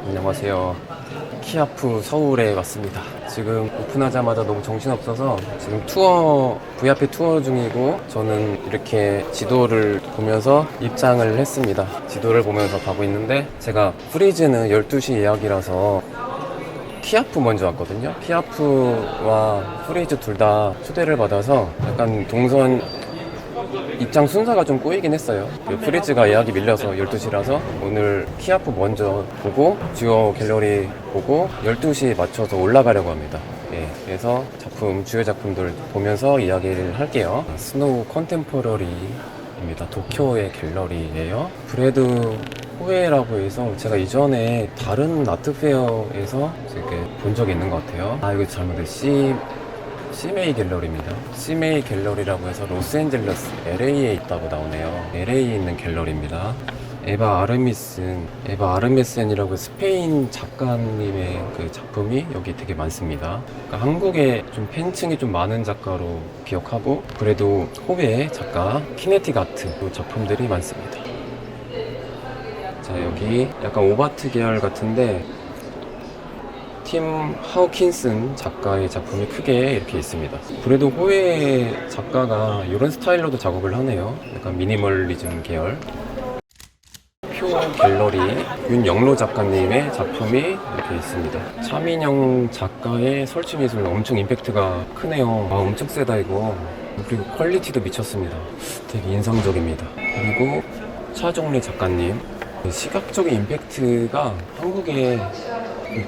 안녕하세요. 키아프 서울에 왔습니다. 지금 오픈하자마자 너무 정신없어서 지금 VIP 투어 중이고, 저는 이렇게 지도를 보면서 입장을 했습니다. 지도를 보면서 가고 있는데, 제가 프리즈는 12시 예약이라서 키아프 먼저 왔거든요. 키아프와 프리즈 둘 다 초대를 받아서 약간 동선 입장 순서가 좀 꼬이긴 했어요. 프리즈가 예약이 밀려서 12시라서 오늘 키아프 먼저 보고 주요 갤러리 보고 12시에 맞춰서 올라가려고 합니다. 예, 그래서 주요 작품들 보면서 이야기를 할게요. 스노우 컨템포러리입니다. 도쿄의 갤러리예요. 브래드 호에라고 해서 제가 이전에 다른 아트페어에서 본 적이 있는 것 같아요. 이거 잘못했어요. 시메이 갤러리입니다. 시메이 갤러리라고 해서 로스앤젤레스 LA에 있다고 나오네요. LA에 있는 갤러리입니다. 에바 아르메센이라고 스페인 작가님의 그 작품이 여기 되게 많습니다. 그러니까 한국에 좀 팬층이 좀 많은 작가로 기억하고, 그래도 호베의 작가 키네틱 아트 작품들이 많습니다. 자, 여기 약간 오바트 계열 같은데 팀 하우킨슨 작가의 작품이 크게 이렇게 있습니다. 그래도 호에 작가가 이런 스타일로도 작업을 하네요. 약간 미니멀리즘 계열. 표 갤러리 윤영로 작가님의 작품이 이렇게 있습니다. 차민영 작가의 설치 미술 엄청 임팩트가 크네요. 엄청 세다 이거. 그리고 퀄리티도 미쳤습니다. 되게 인상적입니다. 그리고 차종리 작가님, 시각적인 임팩트가 한국에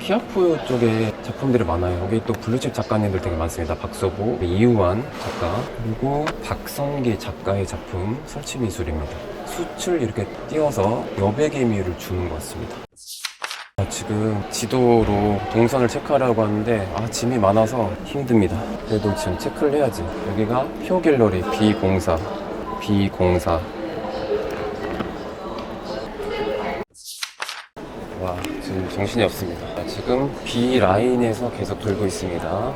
키아프 쪽에 작품들이 많아요. 여기 또 블루칩 작가님들 되게 많습니다. 박서보, 이우환 작가, 그리고 박성기 작가의 작품 설치 미술입니다. 숯을 이렇게 띄워서 여백의 미를 주는 것 같습니다. 지금 지도로 동선을 체크하려고 하는데 짐이 많아서 힘듭니다. 그래도 지금 체크를 해야지. 여기가 표 갤러리 B04. 지금 정신이 없습니다. 지금 B라인에서 계속 돌고 있습니다.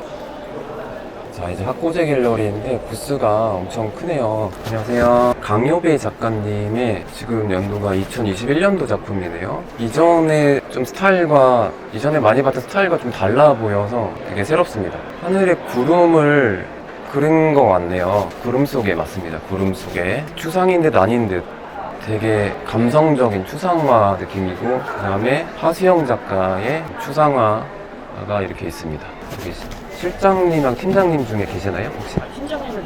자, 이제 학고제 갤러리인데 부스가 엄청 크네요. 안녕하세요. 강요배 작가님의 지금 연도가 2021년도 작품이네요. 이전에 많이 봤던 스타일과 좀 달라 보여서 되게 새롭습니다. 하늘에 구름을 그린 것 같네요. 구름 속에 맞습니다. 구름 속에 추상인 듯 아닌 듯 되게 감성적인 추상화 느낌이고, 그 다음에 하수영 작가의 추상화가 이렇게 있습니다. 여기 실장님이랑 팀장님 중에 계시나요? 혹시? 팀장님은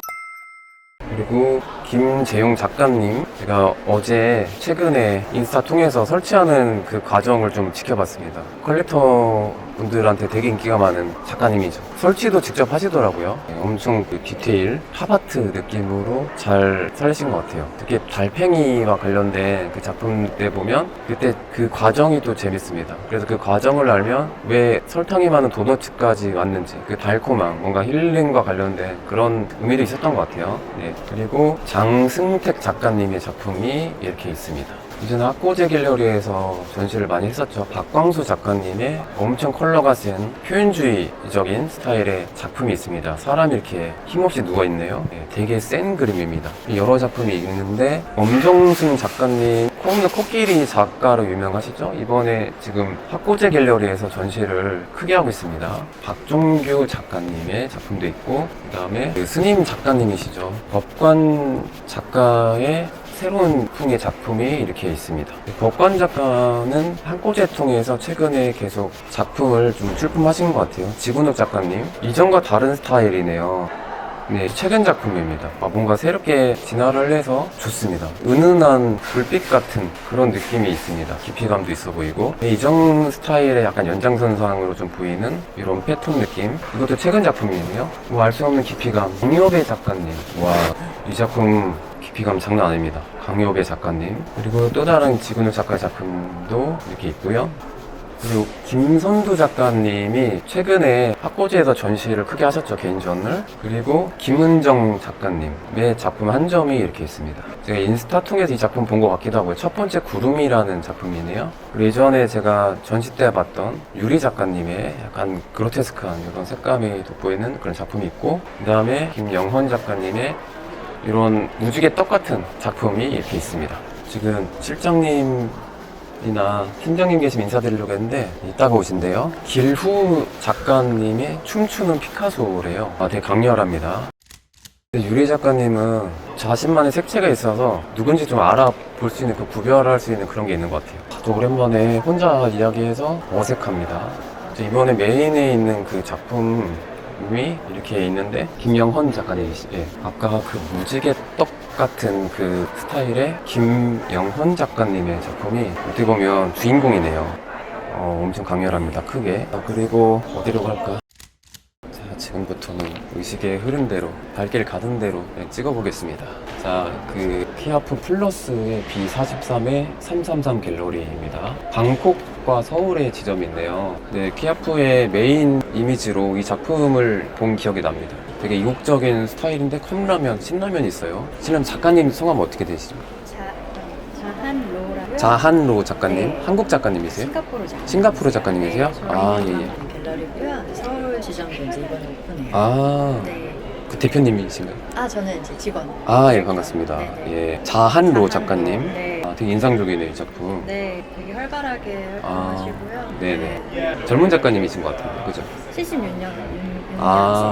그리고 김재용 작가님, 제가 어제 최근에 인스타 통해서 설치하는 그 과정을 좀 지켜봤습니다. 컬렉터 분들한테 되게 인기가 많은 작가님이죠. 설치도 직접 하시더라고요. 엄청 그 디테일, 팝아트 느낌으로 잘 살리신 것 같아요. 특히 달팽이와 관련된 그 작품때 보면 그때 그 과정이 또 재밌습니다. 그래서 그 과정을 알면 왜 설탕이 많은 도너츠까지 왔는지, 그 달콤한 뭔가 힐링과 관련된 그런 의미도 있었던 것 같아요. 네. 그리고 장승택 작가님의 작품이 이렇게 있습니다. 이전에 학고제 갤러리에서 전시를 많이 했었죠. 박광수 작가님의 엄청 컬러가 센 표현주의적인 스타일의 작품이 있습니다. 사람이 이렇게 힘없이 누워있네요. 되게 센 그림입니다. 여러 작품이 있는데, 엄정순 작가님, 콩는 코끼리 작가로 유명하시죠? 이번에 지금 학고제 갤러리에서 전시를 크게 하고 있습니다. 박종규 작가님의 작품도 있고, 그 다음에 스님 작가님이시죠. 법관 작가의 새로운 풍의 작품이 이렇게 있습니다. 법관 작가는 학고제 통해서 최근에 계속 작품을 좀 출품하신 것 같아요. 지근욱 작가님, 이전과 다른 스타일이네요. 네, 최근 작품입니다. 뭔가 새롭게 진화를 해서 좋습니다. 은은한 불빛 같은 그런 느낌이 있습니다. 깊이감도 있어 보이고, 이전 스타일의 약간 연장선상으로 좀 보이는 이런 패턴 느낌. 이것도 최근 작품이네요. 알 수 없는 깊이감. 강요배 작가님, 이 작품 깊이감 장난 아닙니다. 강요배 작가님. 그리고 또 다른 지근욱 작가의 작품도 이렇게 있고요. 그리고 김선두 작가님이 최근에 학고제에서 전시를 크게 하셨죠, 개인전을. 그리고 김은정 작가님의 작품 한 점이 이렇게 있습니다. 제가 인스타 통해서 이 작품 본 것 같기도 하고요. 첫 번째 구름이라는 작품이네요. 그리고 예전에 제가 전시 때 봤던 유리 작가님의 약간 그로테스크한 이런 색감이 돋보이는 그런 작품이 있고, 그 다음에 김영헌 작가님의 이런 무지개 떡 같은 작품이 이렇게 있습니다. 지금 실장님이나 팀장님 계시면 인사드리려고 했는데 이따가 오신대요. 길후 작가님의 춤추는 피카소래요. 되게 강렬합니다. 유리 작가님은 자신만의 색채가 있어서 누군지 좀 알아볼 수 있는, 구별할 수 있는 그런 게 있는 것 같아요. 또 오랜만에 혼자 이야기해서 어색합니다. 이번에 메인에 있는 그 작품이 이렇게 있는데 김영헌 작가님이시, 아까 그 무지개 떡 같은 그 스타일의 김영헌 작가님의 작품이 어떻게 보면 주인공이네요. 엄청 강렬합니다. 크게. 그리고 어디로 갈까? 지금부터는 의식의 흐름대로, 발길 가던 대로 찍어보겠습니다. 자, 그 키아프 플러스의 B43의 333 갤러리입니다. 방콕과 서울의 지점이 있네요. 네, 키아프의 메인 이미지로 이 작품을 본 기억이 납니다. 되게 이국적인 스타일인데 컵라면, 신라면이 있어요. 신라면 작가님 성함 어떻게 되시죠? 자한로라고요. 자한로 작가님? 네. 한국 작가님이세요? 싱가포르 작가님이세요? 네, 아, 예, 예. 갤러리고요. 서울 지점도 이제 이번에 오픈해요. 아, 네. 그 대표님이신가요? 저는 이제 직원. 예, 반갑습니다. 네. 예, 자한로 작가님. 네. 되게 인상적이네요, 이 작품. 네, 되게 활발하게 활동하시고요. 네네. 젊은 작가님이신 것 같은데, 그죠? 76년.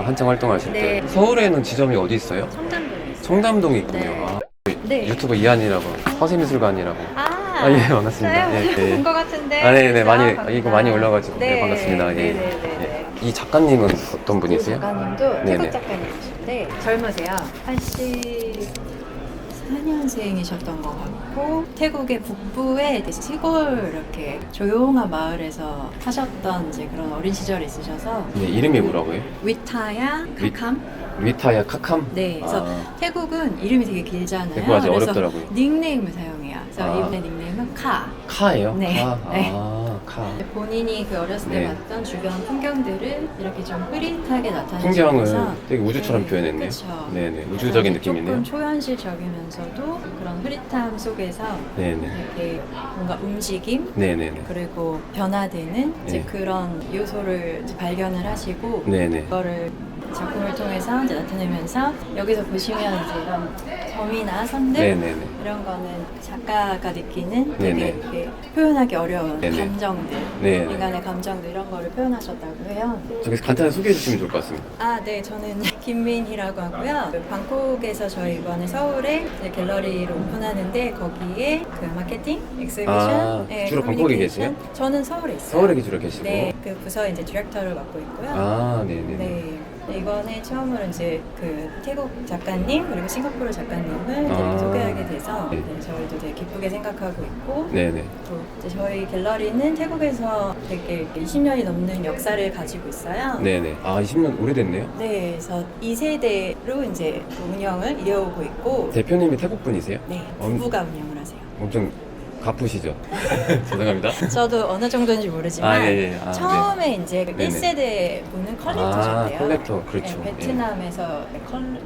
한창 활동하실 때. 네. 서울에는 지점이 어디 있어요? 청담동에 있어요. 청담동에 있군요. 네. 네. 유튜버 이한이라고, 허세미술관이라고. 예, 반갑습니다. 저요? 본 것 같은데. 네네, 감사합니다. 이거 많이 올라가지고. 네, 반갑습니다. 예. 네네네. 이 작가님은 어떤 분이세요? 작가님도 네네. 태국 작가님이신데 젊으세요. 84년생이셨던 것 같고 태국의 북부에 이제 시골 이렇게 조용한 마을에서 사셨던 이제 그런 어린 시절이 있으셔서 네, 이름이 뭐라고요? 위타야 카캄. 위타야 카캄? 네, 그래서 태국은 이름이 되게 길잖아요. 네, 맞아요. 그래서 어렵더라고요. 닉네임을 사용해요. 그래서 이분의 닉네임은 카. 카예요? 네. 카. 네. 카. 본인이 그 어렸을 때 네. 봤던 주변 풍경들을 이렇게 좀 흐릿하게 나타내면서 풍경을 되게 우주처럼 표현했네요. 그쵸. 네네, 우주적인 느낌이네요. 조금 초현실적이면서도 그런 흐릿함 속에서 네네. 이렇게 뭔가 움직임 네네네. 그리고 변화되는 이제 네. 그런 요소를 이제 발견을 하시고 네네. 그거를 작품을 통해서 이제 나타내면서 여기서 보시면 이제 이런 점이나 선들 네네네. 이런 거는 작가가 느끼는 네네. 되게 이렇게 표현하기 어려운 네네. 감정들, 네. 인간의 감정들 이런 거를 표현하셨다고 해요. 저기서 간단히 소개해 주시면 좋을 것 같습니다. 네, 저는 김민희라고 하고요. 방콕에서 저희 이번에 서울에 이제 갤러리를 오픈하는데 거기에 그 마케팅, 엑스비션, 주로 방콕에 계세요? 저는 서울에 있어요. 서울에 주로 계시고. 네, 그 부서 이제 디렉터를 맡고 있고요. 네네네. 네. 네, 이번에 처음으로 이제 그 태국 작가님 그리고 싱가포르 작가님을 이제 소개하게 돼서 네. 네, 저희도 되게 기쁘게 생각하고 있고 네네. 또 이제 저희 갤러리는 태국에서 되게 20년이 넘는 역사를 가지고 있어요. 네네. 20년 오래됐네요. 네, 그래서 2세대로 이제 운영을 이어오고 있고 대표님이 태국 분이세요? 네, 부부가 운영을 하세요. 엄청 가쁘시죠? 죄송합니다. 저도 어느 정도인지 모르지만 예. 처음에 이제 네네. 1세대 분은 컬렉터셨대요. 컬렉터, 그렇죠. 네, 베트남에서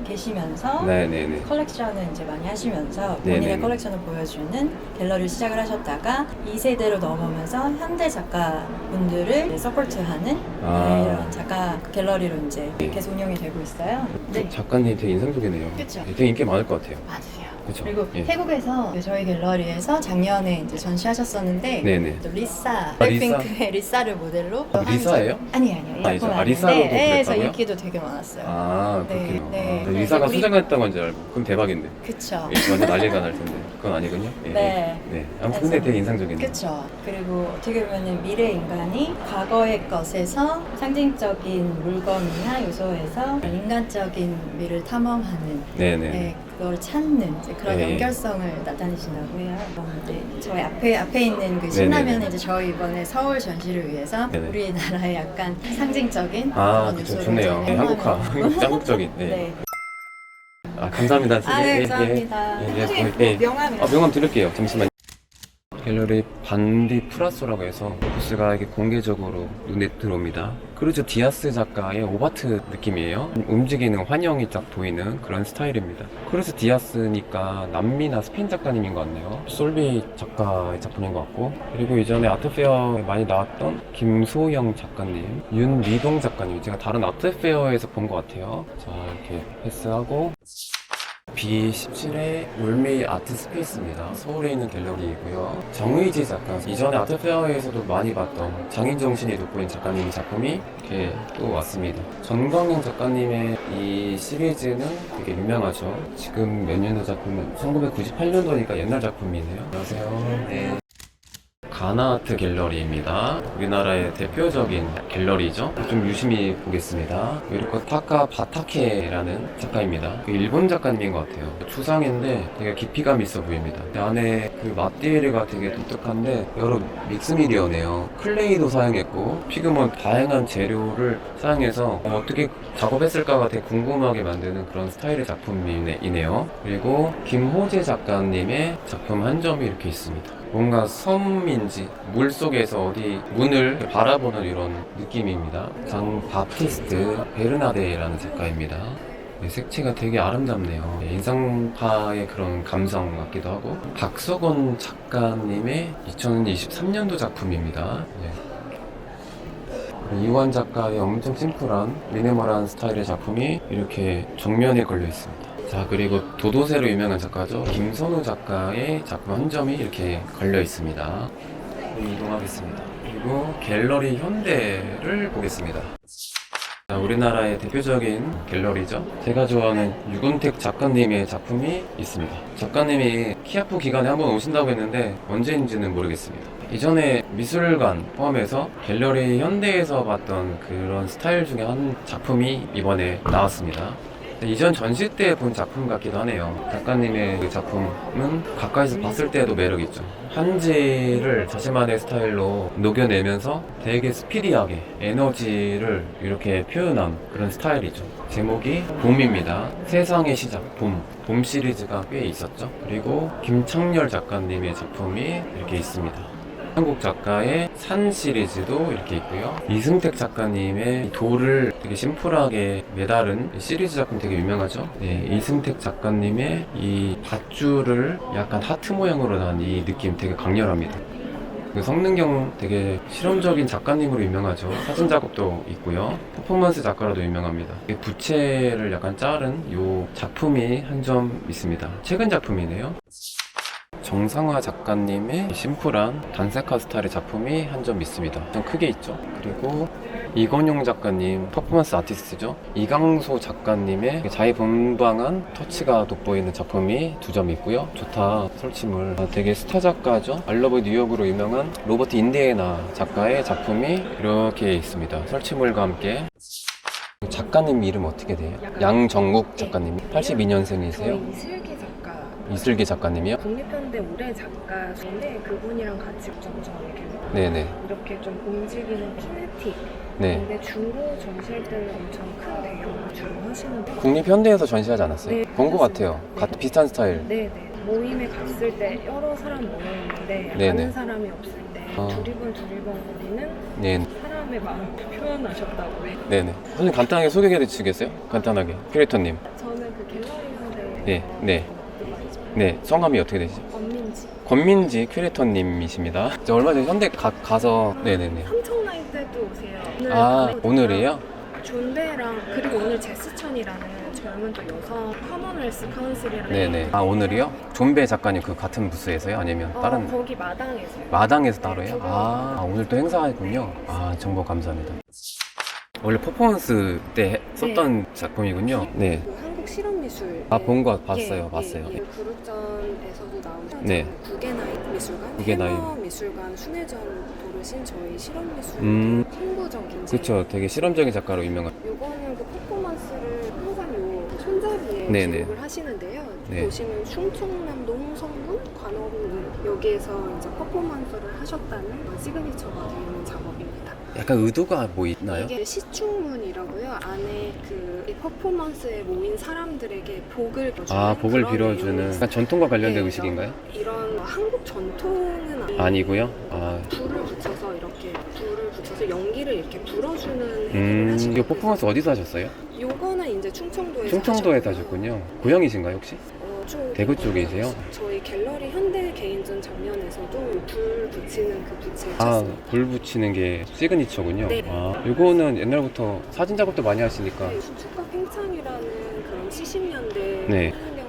계시면서 네네네. 컬렉션을 이제 많이 하시면서 네네네. 본인의 컬렉션을 보여주는 갤러리를 시작을 하셨다가 2세대로 넘어오면서 현대 작가분들을 서포트하는 네, 이런 작가 갤러리로 이제 네. 계속 운영이 되고 있어요. 네, 작가님 되게 인상적이네요. 그쵸. 되게 인기 많을 것 같아요. 맞으세요. 그쵸. 그리고 예. 태국에서 저희 갤러리에서 작년에 이제 전시하셨었는데 네네. 또 리사, 리사? 블랙핑크의 리사를 모델로 리사예요? 아니에요. 아니죠. 작품 리사로도 아닌데, 네, 그래서 그랬다고요? 인기도 되게 많았어요. 그렇군요. 네. 리사가 우리- 수장했던 건 줄 알고. 그럼 대박인데. 그쵸. 예, 완전 난리가 날 텐데. 그건 아니군요. 예. 네. 네. 아무튼 근데 되게 인상적이네요. 그쵸. 그리고 어떻게 보면 미래 인간이 과거의 것에서 상징적인 물건이나 요소에서 인간적인 미를 탐험하는 네네. 네, 그걸 찾는 이제 그런 네. 연결성을 나타내신다고 해요. 네, 저희 앞에 있는 그 신라면은 네네네. 이제 저희 이번에 서울 전시를 위해서 네네. 우리나라의 약간 상징적인 그런 그쵸. 요소를 좋네요. 이제 네, 포함하는 한국적인. 네. 네. 감사합니다. 네, 감사합니다. 명함 드릴게요. 잠시만요. 갤러리 반디 프라소라고 해서 부스가 이게 공개적으로 눈에 들어옵니다. 크루즈 디아스 작가의 오바트 느낌이에요. 움직이는 환영이 딱 보이는 그런 스타일입니다. 크루즈 디아스니까 남미나 스페인 작가님인 것 같네요. 솔비 작가의 작품인 것 같고, 그리고 이전에 아트페어에 많이 나왔던 김소영 작가님, 윤미동 작가님, 제가 다른 아트페어에서 본 것 같아요. 자, 이렇게 패스하고 B17의 올메이 아트 스페이스입니다. 서울에 있는 갤러리이고요. 정의지 작가, 이전에 아트페어에서도 많이 봤던 장인정신이 돋보인 작가님의 작품이 이렇게 또 왔습니다. 전광영 작가님의 이 시리즈는 되게 유명하죠. 지금 몇 년도 작품은 1998년도니까 옛날 작품이네요. 안녕하세요. 네. 가나아트 갤러리입니다. 우리나라의 대표적인 갤러리죠. 좀 유심히 보겠습니다. 요리코 타카 바타케라는 작가입니다. 일본 작가님인 것 같아요. 추상인데 되게 깊이감 있어 보입니다. 안에 그 마띠에르가 되게 독특한데 여러 믹스미디어네요. 클레이도 사용했고 피그먼트 다양한 재료를 사용해서 어떻게 작업했을까가 되게 궁금하게 만드는 그런 스타일의 작품이네요. 그리고 김호재 작가님의 작품 한 점이 이렇게 있습니다. 뭔가 섬인지 물속에서 어디 문을 바라보는 이런 느낌입니다. 장 바티스트 베르나데라는 작가입니다. 네, 색채가 되게 아름답네요. 네, 인상파의 그런 감성 같기도 하고. 박석원 작가님의 2023년도 작품입니다. 네. 이완 작가의 엄청 심플한 미니멀한 스타일의 작품이 이렇게 정면에 걸려 있습니다. 자, 그리고 도도새로 유명한 작가죠. 김선우 작가의 작품 한 점이 이렇게 걸려 있습니다. 이동하겠습니다. 그리고 갤러리 현대를 보겠습니다. 자, 우리나라의 대표적인 갤러리죠. 제가 좋아하는 유근택 작가님의 작품이 있습니다. 작가님이 키아프 기간에 한번 오신다고 했는데 언제인지는 모르겠습니다. 이전에 미술관 포함해서 갤러리 현대에서 봤던 그런 스타일 중에 한 작품이 이번에 나왔습니다. 이전 전시 때 본 작품 같기도 하네요. 작가님의 그 작품은 가까이서 봤을 때도 매력있죠. 한지를 자신만의 스타일로 녹여내면서 되게 스피디하게 에너지를 이렇게 표현한 그런 스타일이죠. 제목이 봄입니다. 세상의 시작, 봄. 봄 시리즈가 꽤 있었죠. 그리고 김창렬 작가님의 작품이 이렇게 있습니다. 한국 작가의 산 시리즈도 이렇게 있고요. 이승택 작가님의 돌을 되게 심플하게 매달은 시리즈 작품 되게 유명하죠. 네, 이승택 작가님의 이 밧줄을 약간 하트 모양으로 난 이 느낌 되게 강렬합니다. 그 성능경 되게 실험적인 작가님으로 유명하죠. 사진 작업도 있고요. 퍼포먼스 작가로도 유명합니다. 부채를 약간 자른 이 작품이 한 점 있습니다. 최근 작품이네요. 정상화 작가님의 심플한 단색화 스타일의 작품이 한 점 있습니다. 좀 크게 있죠. 그리고 이건용 작가님 퍼포먼스 아티스트죠. 이강소 작가님의 자유분방한 터치가 돋보이는 작품이 두 점 있고요. 좋다. 설치물 되게 스타 작가죠. 알러브 뉴욕으로 유명한 로버트 인디애나 작가의 작품이 이렇게 있습니다. 설치물과 함께. 작가님 이름 어떻게 돼요? 양정국 작가님 82년생이세요? 저희 이슬기 작가. 이슬기 작가님이요? 국립현대 올해 작가신데 그분이랑 같이 이렇게 네네. 이렇게 좀 움직이는 키네틱. 네. 근데 주로 전시할 때는 엄청 큰 대형 주로 하시는데. 국립현대에서 전시하지 않았어요? 네, 본 것 같아요. 비슷한 스타일. 네네. 모임에 갔을 때 여러 사람 모여있는데 네네. 아는 사람이 없을 때 아. 두리번거리는 네. 사람의 마음을 표현하셨다고 해요. 네네. 선생님 간단하게 소개해 주시겠어요? 간단하게. 큐레이터님. 저는 그 갤러리 현대. 네. 네. 네. 성함이 어떻게 되시죠? 권민지. 권민지 큐레이터님이십니다. 저 얼마 전에 현대 가서 네네네. 삼청라인 때도 오세요. 오늘이에요? 존베랑 그리고 오늘 제스천이라는 젊은 또 여성 커먼웰스 카운슬이라는. 네네. 오늘이요? 존베 작가님 그 같은 부스에서요? 아니면 다른 거기 마당에서요. 마당에서 따로요? 네, 오늘 또 행사했군요. 정보 감사합니다. 원래 퍼포먼스 때 썼던 작품이군요. 네. 그 한국 실험미술. 본 거 봤어요. 봤어요. 그 그룹전에서도 나온. 네. 구게나잇 미술관. 구게나잇. 미술관 순회전 도르신 저희 실험미술. 홍보적인. 그렇죠. 되게 실험적인 작가로 유명한. 요거는 그 퍼포먼스를 항상 요 손잡이에 네네. 기록을 하시는데요. 네. 보시면 충청남도 홍성군 관악군 여기에서 이제 퍼포먼스를 하셨다는 시그니처가 되는 작업입니다. 약간 의도가 뭐 있나요? 이게 시충문이라고요. 안에 그 퍼포먼스에 모인 사람들에게 복을 빌어주는. 복을 그런 빌어주는 내용이 약간 전통과 관련된 네, 의식인가요? 이런 한국 전통은 아니고요. 불을 붙여서 연기를 이렇게 불어주는 행위를 하시는 이 퍼포먼스 어디서 하셨어요? 요거는 이제 충청도에서 충청도에서 하셨군요. 고향이신가요 혹시? 대구 쪽이세요? 저희 갤러리 현대 개인전 장면에서도 불 붙이는 그 부채 쳤습니다. 불 붙이는 게 시그니처군요. 네. 이거는 옛날부터 사진 작업도 많이 하시니까. 수축과 팽창이라는 그런 70년대 네. 한경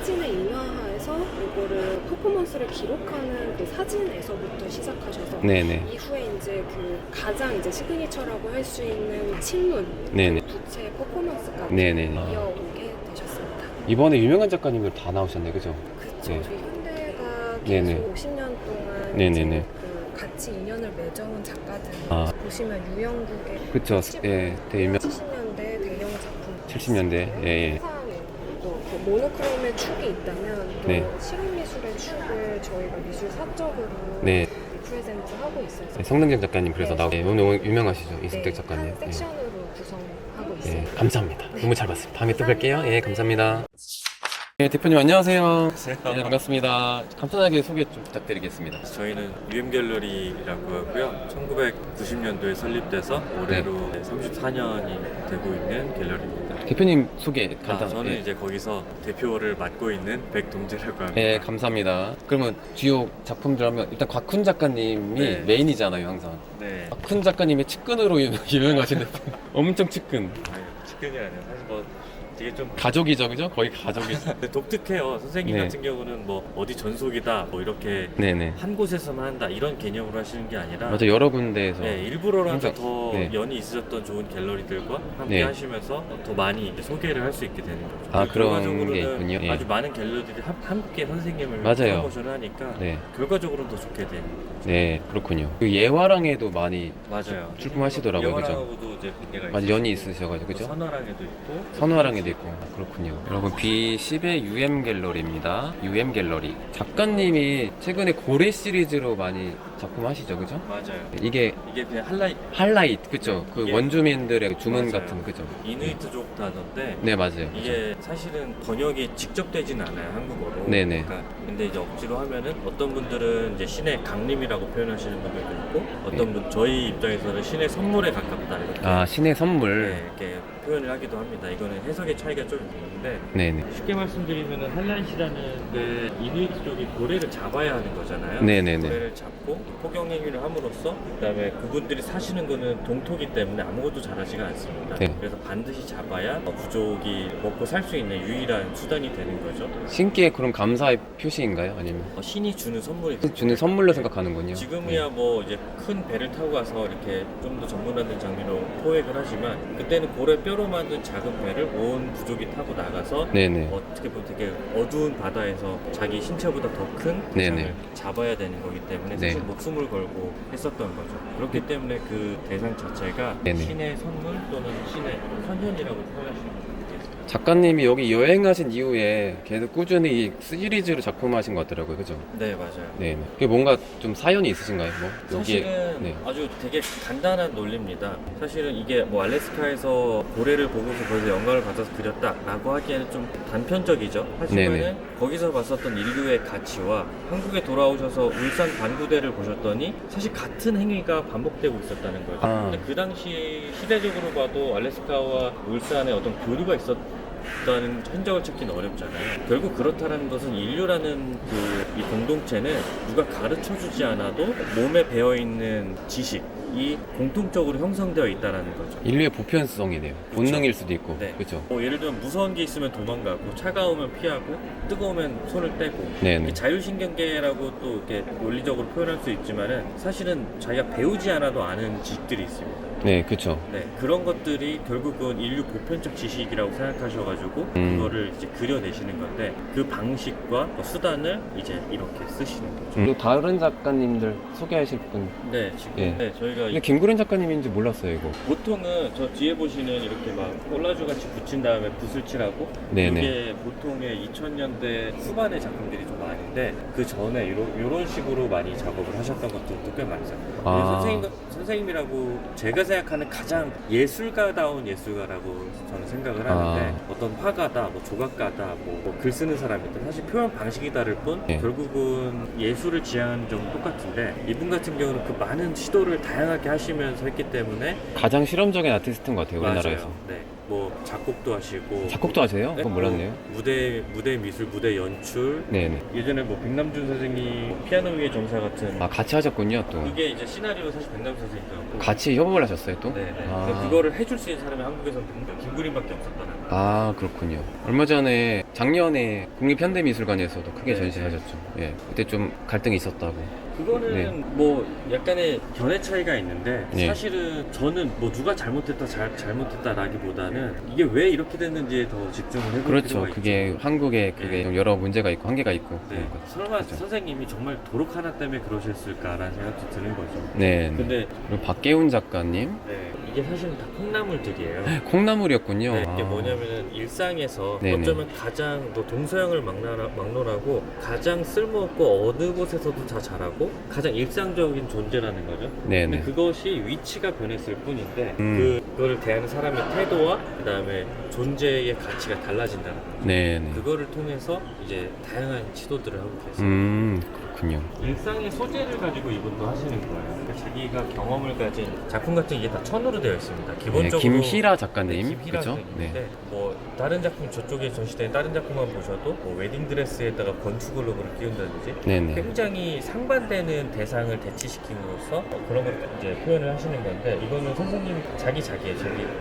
사진을 인화해서 이거를 퍼포먼스를 기록하는 그 사진에서부터 시작하셔서 네네. 이후에 이제 그 가장 이제 시그니처라고 할 수 있는 친문, 네네. 부채 퍼포먼스까지 네네. 이어오게 되셨습니다. 이번에 유명한 작가님들 다 나오셨네, 그죠? 그쵸. 네. 저희 현대가 계속 네네. 50년 동안 네네네. 이제 그 같이 인연을 맺어온 작가들 아. 보시면 유영국의 그쵸. 예, 되게 유명. 70년대 대형 작품 70년대. 예. 항상 또그 모노크롬의 축이 있다면 또 네. 실험미술의 축을 저희가 미술 사적으로 네. 프레젠트하고 있어서 네, 성능경 작가님 그래서 네. 나오고 오늘 유명하시죠, 이승택 네, 작가님. 한 섹션으로 구성하고 예. 있습니다. 감사합니다. 너무 잘 봤습니다. 다음에 또 뵐게요. 예, 감사합니다. 네, 대표님 안녕하세요. 네, 반갑습니다. 간단하게 소개 좀 부탁드리겠습니다. 저희는 UM갤러리라고 하고요. 1990년도에 설립돼서 올해로 34년이 되고 있는 갤러리입니다. 대표님 소개 간단하게. 저는 예. 이제 거기서 대표를 맡고 있는 백동재라고 합니다. 네, 감사합니다. 그러면 주요 작품들 하면 일단 곽훈 작가님이 네. 메인이잖아요, 항상. 네. 곽훈 작가님의 측근으로 유명하신데 엄청 측근. 아유, 측근이 아니라 사실 뭐 되게 좀 가족이죠, 그죠? 거의 가족이죠. 독특해요. 선생님 네. 같은 경우는 뭐 어디 전속이다 뭐 이렇게 네네. 한 곳에서만 한다 이런 개념으로 하시는 게 아니라 맞아, 여러 군데에서. 네, 일부러라도 항상, 더 네. 연이 있으셨던 좋은 갤러리들과 함께 네. 하시면서 더 많이 이제 소개를 할 수 있게 되는 거죠. 아, 그런 결과적으로는 게 있군요. 예. 아주 많은 갤러리들이 함께 선생님을 맞아요. 프로모션을 하니까 네. 결과적으로는 더 좋게 되는 거죠. 네, 그렇군요. 그 예화랑에도 많이 맞아요. 출품하시더라고요, 그죠? 영화랑하고도 이제 관계가 맞아, 있어요. 연이 있으셔가지고, 그죠? 선화랑에도 있고 선화랑에도 있고. 그렇군요. 여러분, B10의 UM 갤러리입니다. UM 갤러리. 작가님이 최근에 고래 시리즈로 많이 작품 하시죠, 그죠? 맞아요. 이게 이게 그냥 할라이트 하이라이트, 그죠? 그 이게- 원주민들의 주문 맞아요. 같은, 그죠? 이누이트족 단어인데 네, 맞아요. 이게 사실은 번역이 직접 되지는 않아요, 한국어로. 네네. 그러니까 근데 이제 억지로 하면은 어떤 분들은 이제 신의 강림이라고 표현하시는 분들도 있고 어떤 분 저희 입장에서는 신의 선물에 가깝다 이렇게 아, 신의 선물. 네, 이렇게 표현을 하기도 합니다. 이거는 해석의 차이가 좀 있는데 네네. 쉽게 말씀드리면은 할란시라는 게 이누이트 쪽이 고래를 잡아야 하는 거잖아요. 네네네. 고래를 잡고 포경 행위를 함으로써 그다음에 그분들이 사시는 거는 동토기 때문에 아무것도 잘하지가 않습니다. 네. 그래서 반드시 잡아야 부족이 먹고 살 수 있는 유일한 수단이 되는 거죠. 신께 그럼 감사의 표시인가요? 아니면 신이 주는 선물이 주는 선물로 생각하는군요. 지금이야 뭐 이제 큰 배를 타고 가서 이렇게 좀 더 전문화된 장비로 포획을 하지만 그때는 고래 뼈로 만든 작은 배를 온 부족이 타고 나가서 네네. 어떻게 보면 되게 어두운 바다에서 자기 신체보다 더 큰 네네. 대상을 잡아야 되는 거기 때문에 사실 네. 목숨을 걸고 했었던 거죠. 그렇기 때문에 그 대상 자체가 네네. 신의 선물 또는 신의 선현이라고 표현하시는 분들이 있어요. 작가님이 여기 여행하신 이후에 계속 꾸준히 이 시리즈로 작품하신 것 같더라고요, 그죠? 네, 맞아요. 네. 그게 뭔가 좀 사연이 있으신가요? 뭐 여기에 사실은 네. 아주 되게 간단한 논리입니다. 사실은 이게 뭐 알래스카에서 고래를 보고서 거기서 영감을 받아서 그렸다라고 하기에는 좀 단편적이죠. 하지만은 네네. 거기서 봤었던 인류의 가치와 한국에 돌아오셔서 울산 반구대를 보셨더니 사실 같은 행위가 반복되고 있었다는 거죠. 아. 근데 그 당시 시대적으로 봐도 알래스카와 울산에 어떤 교류가 있었다는 흔적을 찾기는 어렵잖아요. 결국 그렇다는 것은 인류라는 이 공동체는 누가 가르쳐 주지 않아도 몸에 배어 있는 지식이 공통적으로 형성되어 있다는 거죠. 인류의 보편성이네요. 본능일 수도 있고, 네. 그죠? 뭐 예를 들면 무서운 게 있으면 도망가고 차가우면 피하고 뜨거우면 손을 떼고 네네. 이게 자율신경계라고 또 이렇게 논리적으로 표현할 수 있지만은 사실은 자기가 배우지 않아도 아는 지식들이 있습니다. 네, 그쵸. 네, 그런 것들이 결국은 인류 보편적 지식이라고 생각하셔가지고 그거를 이제 그려내시는 건데 그 방식과 수단을 이제 이렇게 쓰시는 거죠. 또 다른 작가님들 소개하실 분. 네, 지금 예. 네, 저희가 근데 김구린 작가님인지 몰랐어요, 이거. 보통은 저 뒤에 보시는 이렇게 막 콜라주 같이 붙인 다음에 붓을 칠하고 네네. 이게 보통의 2000년대 후반의 작품들이 좀 많은데 그 전에 이런 식으로 많이 작업을 하셨던 것들도 꽤 많아요. 아. 선생님이라고 제가 생각하는 가장 예술가다운 예술가라고 저는 생각을 하는데 어떤 화가다, 뭐 조각가다, 뭐 글 쓰는 사람이다. 사실 표현 방식이 다를 뿐 네. 결국은 예술을 지향하는 점은 똑같은데 이분 같은 경우는 그 많은 시도를 다양하게 하시면서 했기 때문에 가장 실험적인 아티스트인 것 같아요, 우리나라에서. 맞아요. 네, 뭐 작곡도 하시고 작곡도 하세요? 그건 몰랐네요. 뭐 무대 미술, 무대 연출. 네네. 예전에 뭐 백남준 선생님 피아노 위의 정사 같은 아, 같이 하셨군요, 또. 그게 이제 시나리오 사실 백남준 선생님도 하고 같이 협업을 하셨어요, 또? 네네. 아. 그거를 해줄 수 있는 사람이 한국에서는 김구림밖에 없었다는 거예요. 아, 그렇군요. 얼마 전에 작년에 국립현대미술관에서도 크게 네. 전시하셨죠. 예, 그때 좀 갈등이 있었다고. 그거는 네. 뭐 약간의 견해 차이가 있는데 네. 사실은 저는 뭐 누가 잘못했다 잘못했다라기보다는 이게 왜 이렇게 됐는지에 더 집중을 해볼 그렇죠. 필요가 그게 있죠. 한국에 그게 네. 좀 여러 문제가 있고 한계가 있고. 네. 그런 거죠. 설마 그렇죠. 선생님이 정말 도록 하나 때문에 그러셨을까라는 생각도 드는 거죠. 네. 네. 근데 그리고 박계훈 작가님 네, 이게 사실은 다 콩나물들이에요. 콩나물이었군요. 네, 이게 아. 뭐냐면은 일상에서 네네. 어쩌면 가장 뭐 동서양을 막론하고 가장 쓸모없고 어느 곳에서도 다 잘하고 가장 일상적인 존재라는 거죠. 네네. 근데 그것이 위치가 변했을 뿐인데 그거를 대하는 사람의 태도와 그 다음에 존재의 가치가 달라진다는 거죠. 네네. 그거를 통해서 이제 다양한 시도들을 하고 계세요. 그렇군요. 일상의 소재를 가지고 이분도 하시는 거예요. 그러니까 자기가 경험을 가진 작품 같은 게 다 천으로 되어 있습니다. 기본적으로 네, 김희라 작가님, 김희라 그죠? 선생님인데 네. 뭐 다른 작품 저쪽에 전시된 다른 작품만 보셔도 뭐 웨딩 드레스에다가 건축 글로브를 끼운다든지 네네. 굉장히 상반되는 대상을 대치시킴으로써 그런 걸 이제 표현을 하시는 건데 이거는 선생님 자기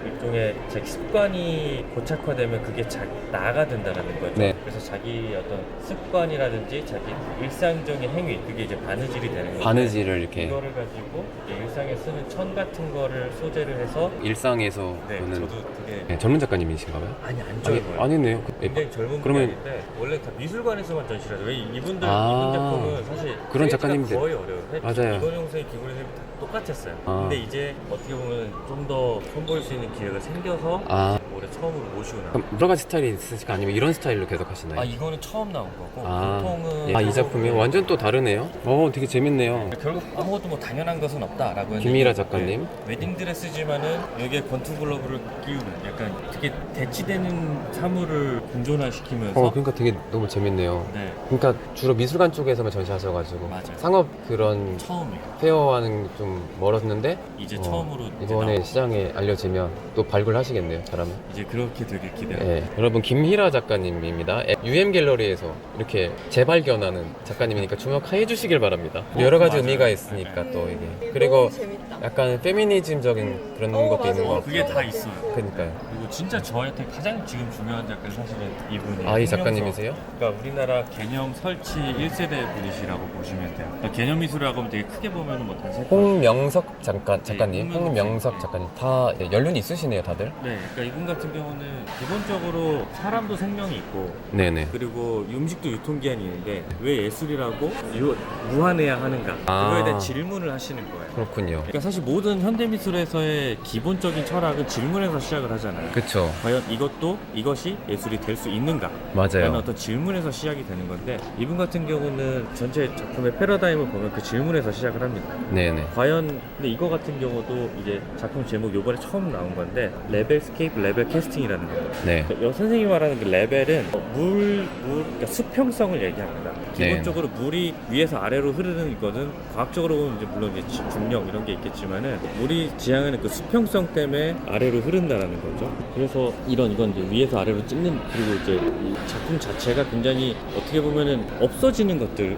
일종의 자기 습관이 고착화되면 그게 나아가 된다라는 거죠. 네. 그래서 자기 어떤 습관이라든지 자기 일상적인 행위 그게 이제 바느질이 되는 거죠. 바느질을 이렇게 이거를 가지고 이제 일상에 쓰는 천 같은 거를 소재를 해서 일상에서 네, 보는 저도 되게 네, 젊은 작가님이신가봐요? 아니 안 젊어요. 아니네요. 굉장히 젊은 분이 그러면- 아닌데 원래 다 미술관에서만 전시를 하죠. 왜 이분들 아, 이분 작품은 사실 그런 페이지가 작가님들. 거의 어려워요. 맞아요. 이건영 선생님 기고리 선생님 다 똑같았어요. 아. 근데 이제 어떻게 보면 좀 더 선보일 수 있는 기회가 생겨서 아, 올해 처음으로 모시고 나왔어요. 그럼 여러 가지 스타일이 있으실까? 아니면 이런 스타일로 계속 하시나요? 아 이거는 처음 나온 거고 아, 보통은 이 작품이 완전 또 다르네요. 되게 재밌네요. 결국 아무것도 뭐 당연한 것은 없다라고 김희라 했는데, 작가님. 네, 웨딩 드레스지만은 여기에 권투 글러브를 끼우는 약간 되게 대치되는 사물을 공존화시키면서 그러니까 되게 너무 재밌네요. 네 그러니까 주로 미술관 쪽에서만 전시하셔가지고 맞아요. 상업 그런 처음이에요. 페어와는 좀 멀었는데 이제 처음으로 이제 이번에 나오고 시장에 알려지면 또 발굴하시겠네요, 잘하면. 이제 그렇게 되길 기대합니다. 네, 여러분 김희라 작가님입니다. UM 갤러리에서 이렇게 재발견하는 작가님이니까 주목해 주시길 바랍니다. 여러 가지 맞아요. 의미가 있으니까 또 이게 그리고 재밌다. 약간 페미니즘적인 그런 것도 맞아. 있는 것 같고. 그게 다 있어요. 그러니까요. 그리고 진짜 저한테 가장 지금 중요한 작가는 사실은 이분이에요. 이 작가님이세요? 그러니까 우리나라 개념 설치 1세대 분이시라고 보시면 돼요. 그러니까 개념 미술이라고 하면 되게 크게 보면 뭐 단색. 홍명석 작가님, 네, 홍명석 작가님 다 연륜이 있으시네요, 다들. 네, 그러니까 이분 같은 경우는 기본적으로 사람도 생명이 있고 네네. 그리고 음식도 유통기한이 있는데 왜 예술이라고 무한해야 하는가 그거에 대한 질문을 하시는 거예요. 그렇군요. 그러니까 사실 모든 현대미술에서의 기본적인 철학은 질문에서 시작을 하잖아요. 그쵸. 과연 이것이 예술이 될 수 있는가? 맞아요. 라는 어떤 질문에서 시작이 되는 건데 이분 같은 경우는 전체 작품의 패러다임을 보면 그 질문에서 시작을 합니다. 네네. 과연 근데 이거 같은 경우도 이제 작품 제목 요번에 처음 나온 건데 레벨 스케이프 레벨 캐스팅이라는 거예요. 네. 선생님이 말하는 그 레벨은 그러니까 수평성을 얘기합니다. 기본적으로 물이 위에서 아래로 흐르는 거는 과학적으로 보면 이제 물론 이제 중력 이런 게 있겠지만은 물이 지향하는 그 수평성 때문에 아래로 흐른다라는 거죠. 그래서 이건 이제 위에서 아래로 찍는 그리고 이제 이 작품 자체가 굉장히 어떻게 보면은 없어지는 것들이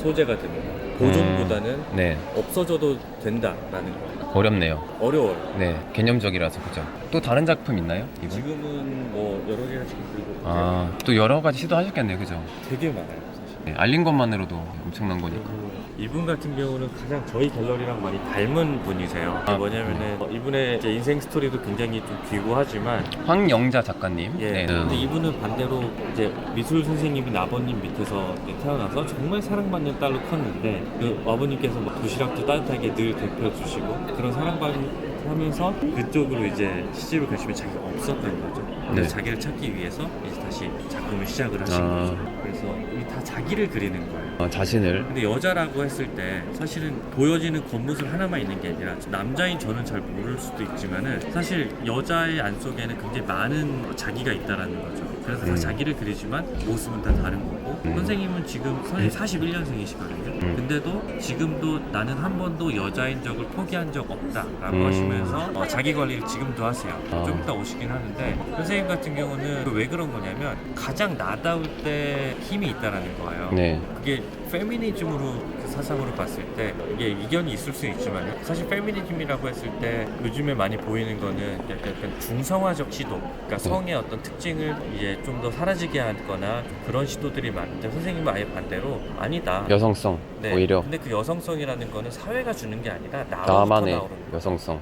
소재가 됩니다. 보존보다는 네. 없어져도 된다라는 거예요. 어렵네요. 어려워요. 네. 개념적이라서 그죠. 또 다른 작품 있나요? 이분? 지금은 뭐 여러 개가 지금 그리고 또 여러 가지 시도하셨겠네요, 그죠? 되게 많아요. 사실. 네, 알린 것만으로도 엄청난 거니까. 그리고 이분 같은 경우는 가장 저희 갤러리랑 많이 닮은 분이세요. 뭐냐면은 이분의 이제 인생 스토리도 굉장히 좀 귀구하지만 황영자 작가님. 예. 네. 근데 이분은 반대로 이제 미술 선생님인 아버님 밑에서 이제 태어나서 정말 사랑받는 딸로 컸는데 그 아버님께서 뭐 도시락도 따뜻하게 늘 데펴주시고 그런 사랑받으면서 그쪽으로 이제 시집을 가시면 자기가 없었던 거죠. 그래서 네. 자기를 찾기 위해서 이제 다시 작품을 시작을 하신 아. 거죠. 그래서 이게 다 자기를 그리는 거예요. 자신을. 근데 여자라고 했을 때 사실은 보여지는 겉모습 하나만 있는 게 아니라 남자인 저는 잘 모를 수도 있지만은 사실 여자의 안 속에는 굉장히 많은 자기가 있다라는 거죠. 그래서 다 자기를 그리지만 모습은 다 다른 거고 선생님은 지금 41년생이시거든요. 근데도 지금도 나는 한 번도 여자인 적을 포기한 적 없다라고 하시면서 자기 관리를 지금도 하세요. 좀 이따 오시긴 하는데 선생님 같은 경우는 왜 그런 거냐면 가장 나다울 때 힘이 있다라는 거예요. 네. 그게 페미니즘으로 그 사상으로 봤을 때 이게 이견이 있을 수 있지만 사실 페미니즘이라고 했을 때 요즘에 많이 보이는 거는 약간 중성화적 시도, 그러니까 성의 어떤 특징을 이제 좀 더 사라지게 하거나 그런 시도들이 많은데 선생님은 아예 반대로 아니다. 여성성 네. 오히려 근데 그 여성성이라는 거는 사회가 주는 게 아니라 나로부터 나만의 나오는 거예요. 여성성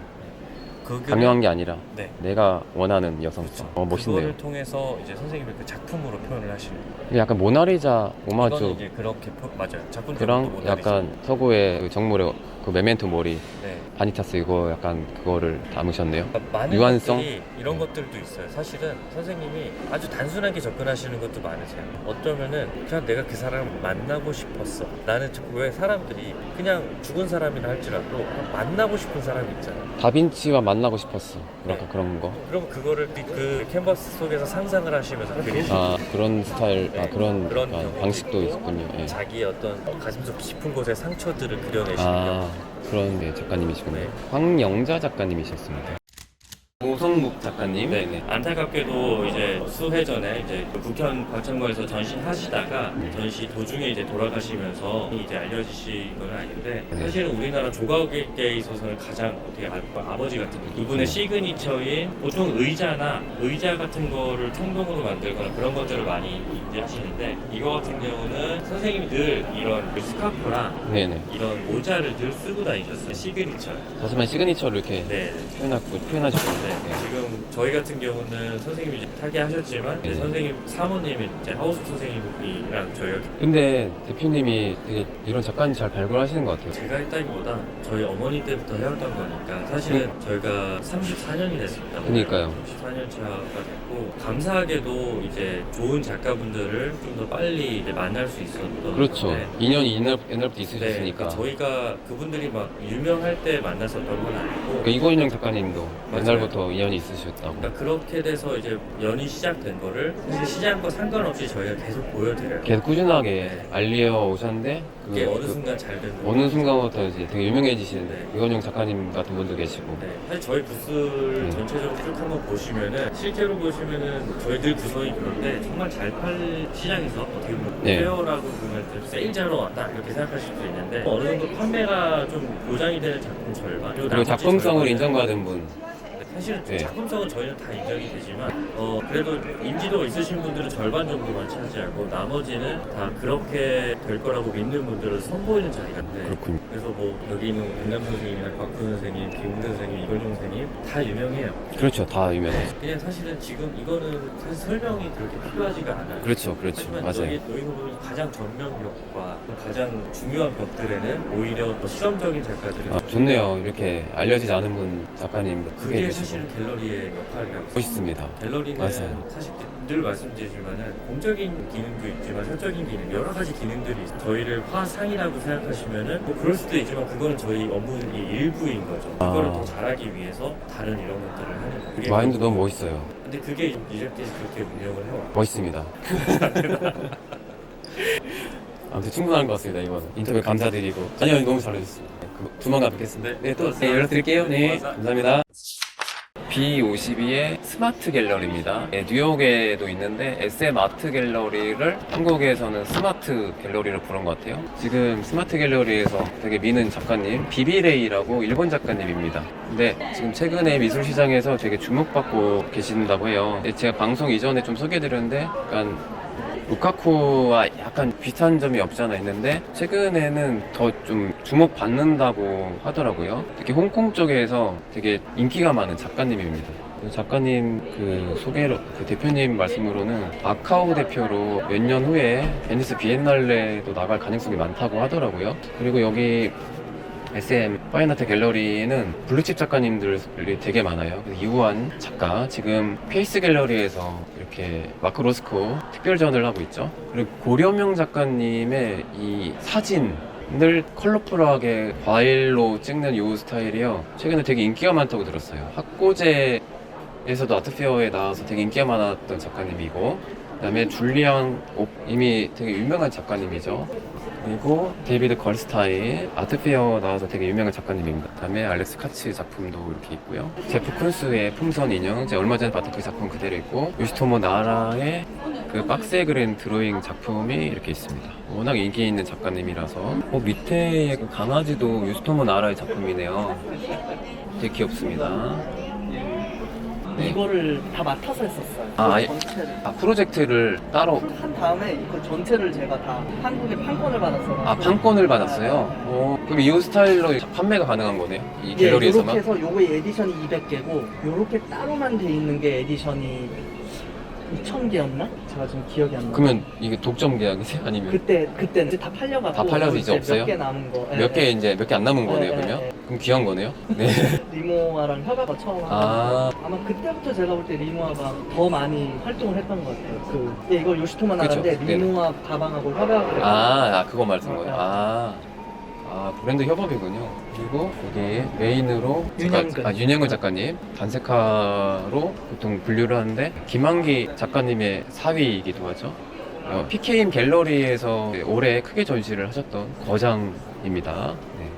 그거를- 강요한 게 아니라 네. 내가 원하는 여성성. 멋있네요. 그거를 통해서 이제 선생님이 그 작품으로 표현을 하시는 거예요. 이게 약간 모나리자 이거는 오마주 이제 그렇게 맞아요. 작품 그랑 제목도 모나리자. 약간 서구의 그 정물의 그 메멘토 모리 네. 바니타스 이거 약간 그거를 담으셨네요. 그러니까 많은 유한성? 것들이 이런 것들도 있어요. 사실은 선생님이 아주 단순하게 접근하시는 것도 많으세요. 어쩌면은 그냥 내가 그 사람을 만나고 싶었어. 나는 왜 사람들이 그냥 죽은 사람이라 할지라도 그냥 만나고 싶은 사람이 있잖아요. 다빈치와 만나고 싶었어. 네. 약간 그런 거. 그럼 그거를 그 캔버스 속에서 상상을 하시면서 그리시는 아 그런 스타일, 아 그런 그런 약간 경우도 방식도 있고, 있군요. 예. 자기의 어떤 가슴속 깊은 곳의 상처들을 그려내시는 경우. 아 그런 네, 작가님이시군요. 네. 황영자 작가님이셨습니다. 오성묵 작가님. 네네. 안타깝게도 이제 수회 전에 이제 국현 박찬거에서 전시하시다가 전시 도중에 이제 돌아가시면서 이제 알려지신 건 아닌데 네. 사실은 우리나라 조각계에 있어서는 가장 어떻게 아버지 같은 그분의 시그니처인 보통 의자 같은 거를 청동으로 만들거나 그런 것들을 많이 인지하시는데 이거 같은 경우는 선생님이 늘 이런 스카프랑 네네. 이런 모자를 늘 쓰고 다니셨어요. 시그니처. 자신만의 시그니처를 이렇게 네. 표현하셨는데. 네, 지금 저희 같은 경우는 선생님이 이제 타계하셨지만 이제 네. 선생님 사모님이 이제 하우스 선생님이랑 저희가 근데 대표님이 되게 이런 작가님 잘 발굴하시는 것 같아요. 제가 했다기보다 저희 어머니 때부터 해왔던 거니까 사실은 저희가 34년이 됐습니다. 그러니까요. 34년 차가 됐고 감사하게도 이제 좋은 작가분들을 좀 더 빨리 이제 만날 수 있었던 그렇죠. 건데 인연이 옛날부터 네, 있으셨으니까. 그러니까 저희가 그분들이 막 유명할 때 만났었던 건 아니고 그러니까 이권영 작가님도 맞아요. 옛날부터 인연이 있으셨다고. 그러니까 그렇게 돼서 이제 연이 시작된 거를 사실 시작과 상관없이 저희가 계속 보여드려요. 계속 꾸준하게 네. 알려 오셨는데 그게 어느 순간 잘 되는 거예요. 어느 순간부터 이제 되게 유명해지신 네. 이권영 작가님 같은 분도 계시고. 네, 사실 저희 부스를 네. 전체적으로 쭉 한번 보시면은 실제로 보시면은 저희들 구성이 그런데 정말 잘 팔 시장에서 어떻게 보면 네. 페어라고 보면 세일자로 왔다 이렇게 생각하실 수 있는데 어느 정도 판매가 좀 보장이 되는 작품 절반 그리고 나머지 작품성을 절반은 인정받은 분. 사실은 네. 작품성은 저희는 다 인정이 되지만 그래도 인지도가 있으신 분들은 절반 정도만 차지하고 나머지는 다 그렇게 될 거라고 믿는 분들은 선보이는 자리인데 그렇군요. 그래서 뭐 여기 있는 김남 선생님이나 박훈 선생님, 김웅대 선생님, 이걸종 선생님 다 유명해요. 그렇죠. 다 유명해요. 그냥 사실은 지금 이거는 사실 설명이 그렇게 필요하지가 않아요. 그렇죠. 하지만 맞아요. 여기 보면 가장 전명벽과 가장 중요한 벽들에는 오히려 더 실험적인 작가들이 아, 좋네요. 이렇게 알려지지 않은 분 작가님 크게 그게 계시고. 사실은 갤러리의 역할이라고 멋있습니다. 갤러리는 맞아요. 사실 늘 말씀드리지만은 공적인 기능도 있지만 사적인 기능 여러 가지 기능들이 있어요. 저희를 화상이라고 생각하시면은 뭐 그럴 수도 있지만 그거는 저희 업무의 일부인 거죠. 그거를 더 잘하기 위해서 다른 이런 것들을 하는 거예요. 그게 마인드 너무 멋있어요. 근데 그게 이제까지 그렇게 운영을 해왔어요. 멋있습니다. 아무튼 충분한 것 같습니다. 이번 인터뷰 감사드리고. 아니요, 너무 잘해주셨습니다. 조만간 뵙겠습니다. 네, 또 연락드릴게요. 네, 감사합니다. B52의 스마트 갤러리입니다. 네, 뉴욕에도 있는데 SM 아트 갤러리를 한국에서는 스마트 갤러리로 부른 것 같아요. 지금 스마트 갤러리에서 되게 미는 작가님 비비레이라고 일본 작가님입니다. 근데 지금 최근에 미술 시장에서 되게 주목받고 계신다고 해요. 제가 방송 이전에 좀 소개해드렸는데 약간 루카쿠와 약간 비슷한 점이 없지 않아 있는데 최근에는 더 좀 주목받는다고 하더라고요. 특히 홍콩 쪽에서 되게 인기가 많은 작가님입니다. 작가님 그 소개로 그 대표님 말씀으로는 마카오 대표로 몇 년 후에 베니스 비엔날레도 나갈 가능성이 많다고 하더라고요. 그리고 여기 SM 파인아트 갤러리는 블루칩 작가님들이 되게 많아요. 그래서 이우한 작가 지금 페이스 갤러리에서 이렇게 마크 로스코 특별전을 하고 있죠. 그리고 고려명 작가님의 이 사진을 컬러풀하게 과일로 찍는 이 스타일이요. 최근에 되게 인기가 많다고 들었어요. 학고제에서도 아트페어에 나와서 되게 인기가 많았던 작가님이고, 그 다음에 줄리앙 옵 이미 되게 유명한 작가님이죠. 그리고 데이비드 걸스타인 아트페어 나와서 되게 유명한 작가님입니다. 그다음에 알렉스 카츠 작품도 이렇게 있고요. 제프 쿤스의 풍선 인형, 이제 얼마 전에 봤던 그 작품 그대로 있고, 요시토모 나라의 그 박스에 그린 드로잉 작품이 이렇게 있습니다. 워낙 인기 있는 작가님이라서. 밑에 그 강아지도 유스토모 나라의 작품이네요. 되게 귀엽습니다. 네. 이거를 다 맡아서 했었어요. 아, 아예- 전체를 프로젝트를 따로. 한 다음에 이거 전체를 제가 다 한국에 판권을 받았어요. 판권을 받았어요? 그럼 이 스타일로 판매가 가능한 거네요? 이 갤러리에서만? 이렇게 해서 요거 에디션이 200개고 요렇게 따로만 돼 있는 게 에디션이 2,000개였나? 제가 지금 기억이 안 나요. 그러면 이게 독점 계약이세요? 아니면 그때 이제 다 팔려가지고 다 팔려서 이제 없어요? 몇 개 남은 거. 몇 개 이제 몇 개 안 남은 거네요, 그러면? 그럼 귀한 거네요? 네. 리모아랑 협약을 처음 하고 아마 그때부터 제가 볼 때 리모아가 더 많이 활동을 했던 것 같아요. 이거 요시토마 나라인데 그쵸, 네. 리모아 가방하고 협약을 했고 그거 말씀 거예요. 브랜드 협업이군요. 그리고 여기 메인으로 윤영근. 윤영근 작가님 단색화로 보통 분류를 하는데 김한기 작가님의 사위이기도 하죠. PK임 갤러리에서 올해 크게 전시를 하셨던 거장입니다. 네.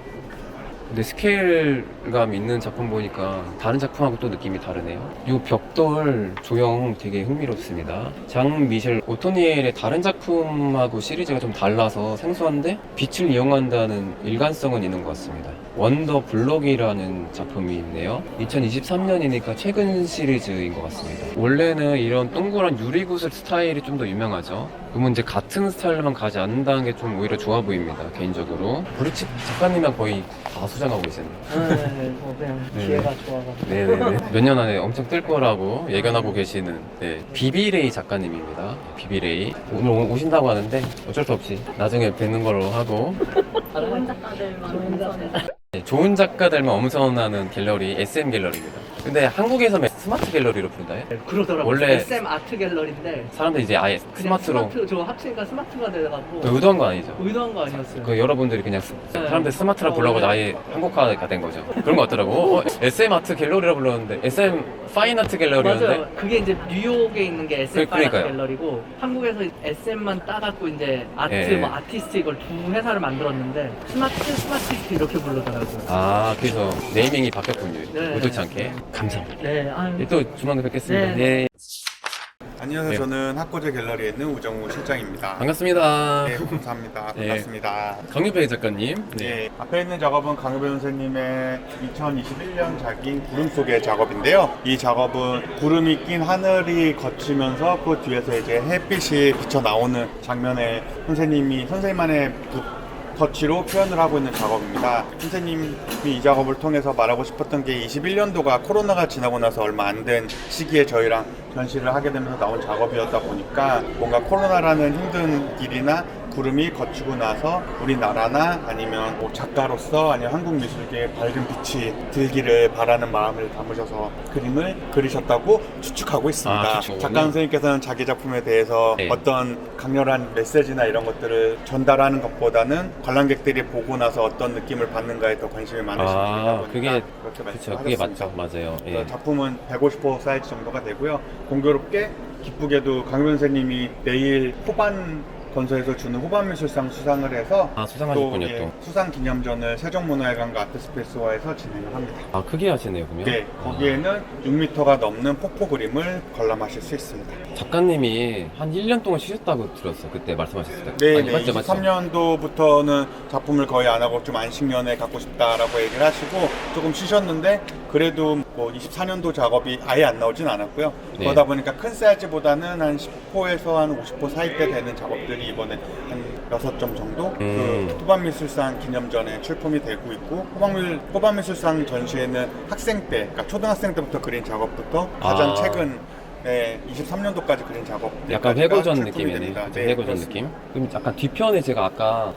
근데 스케일감 있는 작품 보니까 다른 작품하고 또 느낌이 다르네요. 이 벽돌 조형 되게 흥미롭습니다. 장 미셸 오토니엘의 다른 작품하고 시리즈가 좀 달라서 생소한데 빛을 이용한다는 일관성은 있는 것 같습니다. 원더 블록이라는 작품이 있네요. 2023년이니까 최근 시리즈인 것 같습니다. 원래는 이런 동그란 유리구슬 스타일이 좀 더 유명하죠. 그러면 이제 같은 스타일만 가지 않는다는 게 좀 오히려 좋아 보입니다, 개인적으로. 브루치 작가님이랑 거의 다 수장하고 계시네요. 그냥 네. 기회가 좋아가지고 네네네. 몇 년 안에 엄청 뜰 거라고 예견하고 계시는 비비레이 작가님입니다. 비비레이. 오늘 오신다고 하는데 어쩔 수 없이 나중에 뵙는 걸로 하고. 좋은 작가들만 좋은 작가들만 엄선하는 갤러리 SM 갤러리입니다. 근데 한국에서 스마트 갤러리로 부른다요? 그러더라고요. 원래 SM 아트 갤러리인데 사람들이 이제 아예 그냥 스마트로 저 합치니까 스마트가 돼가지고 의도한 거 아니죠? 의도한 거 아니었어요. 그 여러분들이 그냥 사람들 스마트라 불러고 아예 한국화가 된 거죠. 그런 거 같더라고. SM 아트 갤러리라 불렀는데 SM 파인 아트 갤러리였는데. 맞아요. 그게 이제 뉴욕에 있는 게 SM 그러니까요. 아트 갤러리고 한국에서 SM만 따갖고 이제 아트 예. 뭐 아티스트 이걸 두 회사를 만들었는데 스마티스트 이렇게 부르더라고요. 그래서 네이밍이 바뀌었군요. 네. 의도치 않게. 감사합니다. 네, 아유. 또 조만간 뵙겠습니다. 네. 네. 안녕하세요. 네. 저는 학고제 갤러리에 있는 우정우 실장입니다. 반갑습니다. 네, 감사합니다. 네. 반갑습니다. 강유배 작가님. 네. 앞에 있는 작업은 강유배 선생님의 2021년 작인 구름 속의 작업인데요. 이 작업은 구름이 낀 하늘이 거치면서 그 뒤에서 이제 햇빛이 비쳐 나오는 장면에 선생님만의 터치로 표현을 하고 있는 작업입니다. 선생님이 이 작업을 통해서 말하고 싶었던 게 21년도가 코로나가 지나고 나서 얼마 안 된 시기에 저희랑 전시를 하게 되면서 나온 작업이었다 보니까 뭔가 코로나라는 힘든 길이나 구름이 거치고 나서 우리나라나 아니면 뭐 작가로서 아니면 한국 미술계에 밝은 빛이 들기를 바라는 마음을 담으셔서 그림을 그리셨다고 추측하고 있습니다. 작가 선생님께서는 자기 작품에 대해서 어떤 강렬한 메시지나 이런 것들을 전달하는 것보다는 관람객들이 보고 나서 어떤 느낌을 받는가에 더 관심이 많으시다 보니까 그렇게 말씀하셨습니다. 그게 맞죠. 맞아요. 예. 작품은 150호 사이즈 정도가 되고요. 공교롭게 기쁘게도 강변 선생님이 내일 호반 건설에서 주는 호반미술상 수상을 해서 수상하셨군요. 또 수상 기념전을 세종문화회관과 아트스페이스와에서 진행을 합니다. 크게 하시네요, 그러면? 네, 거기에는 6m가 넘는 폭포 그림을 관람하실 수 있습니다. 작가님이 한 1년 동안 쉬셨다고 들었어요. 그때 말씀하셨을 때. 네, 맞죠? 23년도부터는 작품을 거의 안 하고 좀 안식년에 갖고 싶다라고 얘기를 하시고 조금 쉬셨는데 그래도 뭐 24년도 작업이 아예 안 나오진 않았고요. 네. 그러다 보니까 큰 사이즈보다는 한 10호에서 한 50호 사이때 되는 작업들이 이번에 한 6점 정도 그 호반미술상 기념전에 출품이 되고 있고 호반미술상 전시회는 학생 때, 그러니까 초등학생 때부터 그린 작업부터 가장 최근 23년도까지 그린 작업 약간 회고전 느낌이네. 네, 회고전 그렇습니다. 느낌? 그럼 약간 뒤편에 제가 아까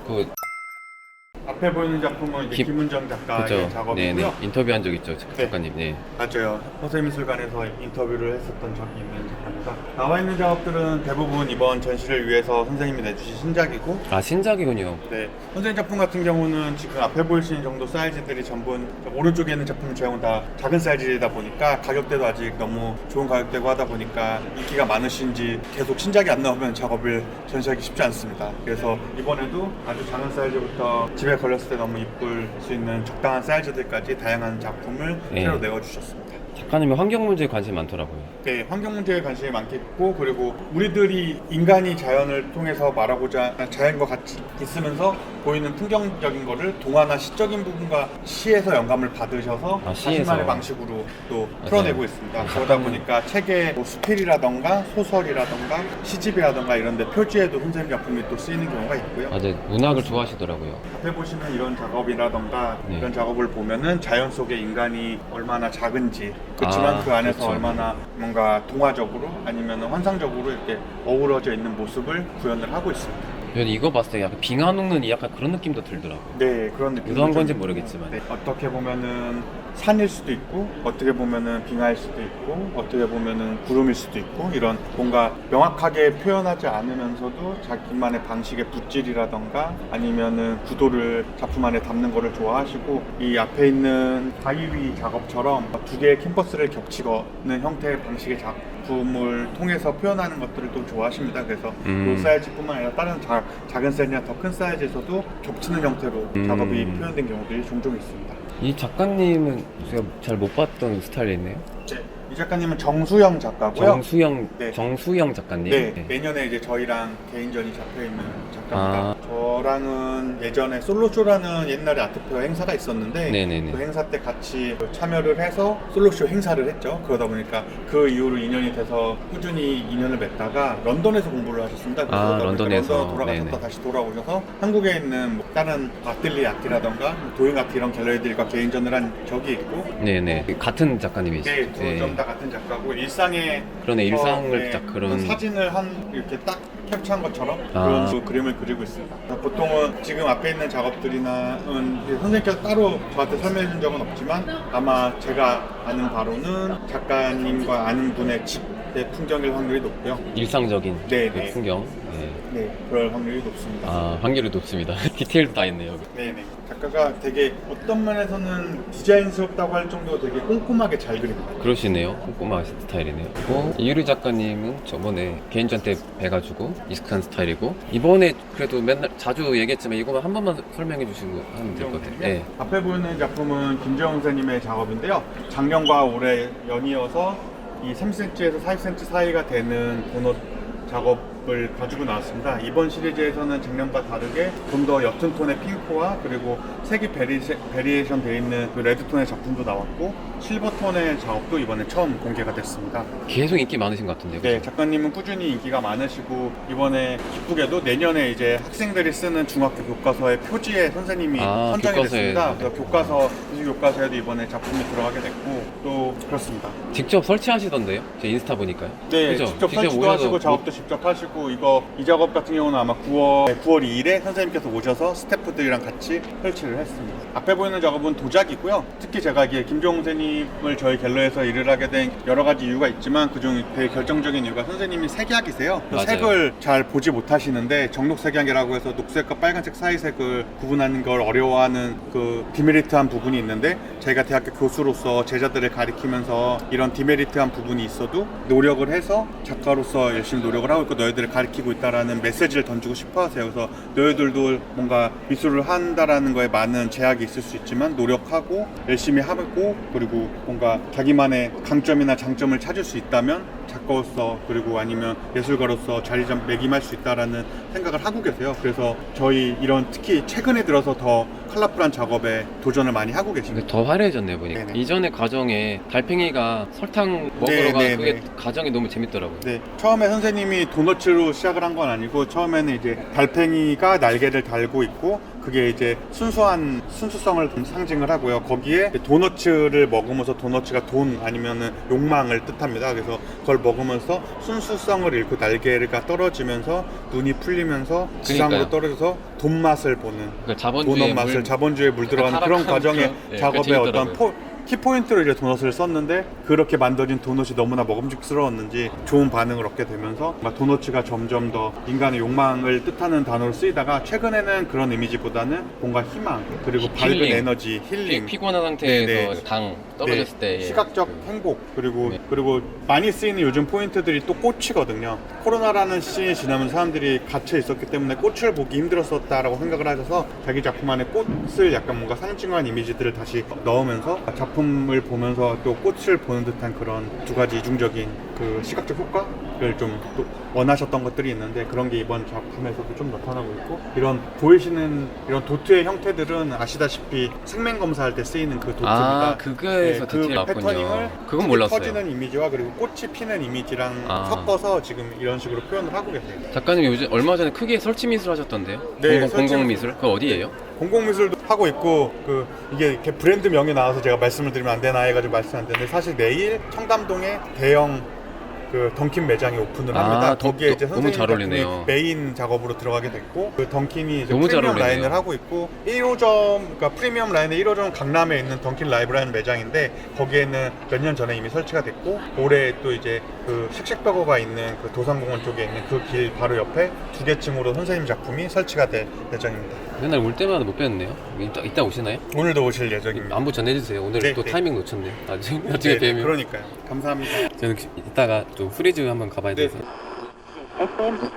앞에 보이는 작품은 이제 김은정 작가의 작업이고요. 인터뷰한 적 있죠, 작가님. 네. 맞아요. 허세미술관에서 인터뷰를 했었던 적이 있는 작가입니다. 나와 있는 작업들은 대부분 이번 전시를 위해서 선생님이 내주신 신작이고, 신작이군요. 네. 선생님 작품 같은 경우는 지금 앞에 보이시는 정도 사이즈들이 전부 오른쪽에 있는 작품 제형은 다 작은 사이즈이다 보니까 가격대도 아직 너무 좋은 가격대고 하다 보니까 인기가 많으신지 계속 신작이 안 나오면 작업을 전시하기 쉽지 않습니다. 그래서 이번에도 아주 작은 사이즈부터 집에 걸렸을 때 너무 이쁠 수 있는 적당한 사이즈들까지 다양한 작품을 새로 내어주셨습니다. 작가님이 환경 문제에 관심이 많더라고요. 네, 환경 문제에 관심이 많겠고, 그리고 우리들이 인간이 자연을 통해서 말하고자 자연과 같이 있으면서 보이는 풍경적인 거를 동화나 시적인 부분과 시에서 영감을 받으셔서 시에서. 자신만의 방식으로 또 맞아요. 풀어내고 있습니다. 그러다 보니까 책의 뭐 수필이라던가 소설이라던가 시집이라던가 이런 데 표지에도 선생님 작품이 또 쓰이는 경우가 있고요. 맞아요. 문학을 좋아하시더라고요. 앞에 보시는 이런 작업이라던가 네. 이런 작업을 보면은 자연 속에 인간이 얼마나 작은지, 그렇지만 그 안에서 그렇죠. 얼마나 뭔가 동화적으로 아니면 환상적으로 이렇게 어우러져 있는 모습을 구현을 하고 있습니다. 이거 봤을 때 약간 빙하 녹는 약간 그런 느낌도 들더라고요. 네, 그런 느낌. 의도한 건지 모르겠지만. 네, 어떻게 보면은 산일 수도 있고, 어떻게 보면은 빙하일 수도 있고, 어떻게 보면은 구름일 수도 있고, 이런 뭔가 명확하게 표현하지 않으면서도 자기만의 방식의 붓질이라던가 아니면은 구도를 작품 안에 담는 거를 좋아하시고, 이 앞에 있는 바위 작업처럼 두 개의 캠퍼스를 겹치거는 형태의 방식의 작품을 통해서 표현하는 것들을 또 좋아하십니다. 그래서 이 사이즈뿐만 아니라 다른 작은 사이즈나 더 큰 사이즈에서도 겹치는 형태로 작업이 표현된 경우들이 종종 있습니다. 이 작가님은 제가 잘 못 봤던 스타일이네요. 네, 이 작가님은 정수영 작가고요. 네. 정수영 작가님. 네, 내년에 이제 저희랑 개인전이 잡혀있는 작가입니다. 저랑은 예전에 솔로쇼라는 옛날에 아트페어 행사가 있었는데 네네네. 그 행사 때 같이 참여를 해서 솔로쇼 행사를 했죠. 그러다 보니까 그 이후로 인연이 돼서 꾸준히 인연을 맺다가 런던에서 공부를 하셨습니다. 런던에서. 런던 돌아가셨다 네네. 다시 돌아오셔서 한국에 있는 뭐 다른 아틀리 아트라던가 도잉 아트 이런 갤러리들과 개인전을 한 적이 있고 네네. 같은 작가님이시죠? 네, 두 점 다 같은 작가고 일상에 그러네, 일상을 네, 딱 그런- 사진을 한 이렇게 딱 캡처한 것처럼 아. 그런 그 그림을 그리고 있습니다. 보통은 지금 앞에 있는 작업들이나 선생님께서 따로 저한테 설명해 준 적은 없지만 아마 제가 아는 바로는 작가님과 아는 분의 집의 풍경일 확률이 높고요. 일상적인 네, 그 네. 풍경. 네. 네, 그럴 확률이 높습니다. 확률이 높습니다. 디테일도 다 있네요. 여기. 네네. 작가가 되게 어떤 면에서는 디자인스럽다고 할 정도로 되게 꼼꼼하게 잘 그립니다. 그러시네요. 꼼꼼한 스타일이네요. 그리고 이유리 작가님은 저번에 개인전 때 뵈가지고 익숙한 스타일이고, 이번에 그래도 맨날 자주 얘기했지만 이거만 한 번만 설명해 주시고 하면 될 것 같아요. 네. 앞에 보이는 작품은 김재영 선생님의 작업인데요. 작년과 올해 연이어서 이 30cm에서 40cm 사이가 되는 도넛 작업을 가지고 나왔습니다. 이번 시리즈에서는 작년과 다르게 좀 더 옅은 톤의 핑크와 그리고 색이 베리에이션 되어 있는 그 레드톤의 작품도 나왔고 실버톤의 작업도 이번에 처음 공개가 됐습니다. 계속 인기 많으신 것 같은데요. 네, 그죠? 작가님은 꾸준히 인기가 많으시고 이번에 기쁘게도 내년에 이제 학생들이 쓰는 중학교 교과서의 표지에 선생님이 선정이 교과서에. 됐습니다. 그래서 교과서에도 이번에 작품이 들어가게 됐고 또 그렇습니다. 직접 설치하시던데요? 제 인스타 보니까요. 네, 그죠? 직접 설치도 오셔서 하시고 작업도 직접 하시고 이 작업 같은 경우는 아마 9월 2일에 선생님께서 오셔서 스태프들이랑 같이 설치를 했습니다. 앞에 보이는 작업은 도자기고요. 특히 제가 이게 김종훈 선생님을 저희 갤러리에서 일을 하게 된 여러 가지 이유가 있지만 그중 되게 결정적인 이유가 선생님이 색약이세요. 맞아요. 색을 잘 보지 못하시는데 정록색약이라고 해서 녹색과 빨간색 사이 색을 구분하는 걸 어려워하는 그 디메리트한 부분이 있는데 저희가 대학교 교수로서 제자들을 가리키면서 이런 디메리트한 부분이 있어도 노력을 해서 작가로서 열심히 노력을 하고 있고 너희들을 가리키고 있다라는 메시지를 던지고 싶어 하세요. 그래서 너희들도 뭔가 미술을 한다라는 거에 많은 제약이 있을 수 있지만 노력하고 열심히 하고 그리고 뭔가 자기만의 강점이나 장점을 찾을 수 있다면 작가로서 그리고 아니면 예술가로서 자리매김할 수 있다라는 생각을 하고 계세요. 그래서 저희 이런 특히 최근에 들어서 더 컬러풀한 작업에 도전을 많이 하고 계십니다. 근데 더 화려해졌네요 보니까. 네네. 이전의 과정에 달팽이가 설탕 먹으러 네네네. 가는 그게 과정이 너무 재밌더라고요. 네, 처음에 선생님이 도너츠로 시작을 한 건 아니고 처음에는 이제 달팽이가 날개를 달고 있고 그게 이제 순수성을 상징을 하고요. 거기에 도너츠를 먹으면서 도너츠가 돈 아니면은 욕망을 뜻합니다. 그래서 그걸 먹으면서 순수성을 잃고 날개가 떨어지면서 눈이 풀리면서 지상으로 그러니까요. 떨어져서 돈 맛을 보는 그러니까 자본주의 도넛 맛을 자본주의에 물들어가는 그런 타락하는 과정의 그런, 네, 작업의 그게 어떤 재밌더라고요. 키포인트로 이제 도넛을 썼는데 그렇게 만들어진 도넛이 너무나 먹음직스러웠는지 좋은 반응을 얻게 되면서 도넛가 점점 더 인간의 욕망을 뜻하는 단어로 쓰이다가 최근에는 그런 이미지보다는 뭔가 희망 그리고 밝은 힐링. 에너지 힐링 피곤한 상태에서 네네. 당 떨어졌을 때 시각적 행복 그리고 네. 그리고 많이 쓰이는 요즘 포인트들이 또 꽃이거든요. 코로나라는 시즌이 지나면 사람들이 갇혀 있었기 때문에 꽃을 보기 힘들었었다라고 생각을 하셔서 자기 작품 안에 꽃을 약간 뭔가 상징화한 이미지들을 다시 넣으면서 작품 작품을 보면서 또 꽃을 보는 듯한 그런 두 가지 이중적인 그 시각적 효과를 좀 또 원하셨던 것들이 있는데 그런 게 이번 작품에서도 좀 나타나고 있고 이런 보이시는 이런 도트의 형태들은 아시다시피 생명 검사할 때 쓰이는 그 도트입니다. 아, 그거에서 그 디테일 나왔군요. 패터닝을 그건 몰랐어요. 퍼지는 이미지와 그리고 꽃이 피는 이미지랑 아. 섞어서 지금 이런 식으로 표현을 하고 계세요. 작가님 요즘 얼마 전에 크게 설치 미술 하셨던데요? 네, 공공 설치 미술? 그거 어디예요? 공공미술도 하고 있고 그 이게 이렇게 브랜드 명이 나와서 제가 말씀을 드리면 안 되나 해가지고 말씀 안 되는데 사실 내일 청담동에 대형 그 던킨 매장이 오픈을 합니다. 아, 거기에 이제 너무 잘 선생님 작품이 어울리네요. 메인 작업으로 들어가게 됐고 그 던킨이 이제 너무 잘 프리미엄 어울리네요. 라인을 하고 있고 1호점 그러니까 프리미엄 라인의 1호점 강남에 있는 던킨 라이브라는 매장인데 거기에는 몇 년 전에 이미 설치가 됐고 올해 또 이제 그 씩씩버거가 있는 그 도산공원 쪽에 있는 그 길 바로 옆에 2개 층으로 선생님 작품이 설치가 될 예정입니다. 맨날 올 때마다 못 뵀네요. 이따 오시나요? 오늘도 오실 예정입니다. 안부 전해주세요. 오늘 네, 또 네. 타이밍 놓쳤네요. 나중에 네, 뵈면. 그러니까요. 감사합니다. 저는 이따가 좀 프리즈 한번 가봐야 네. 돼서.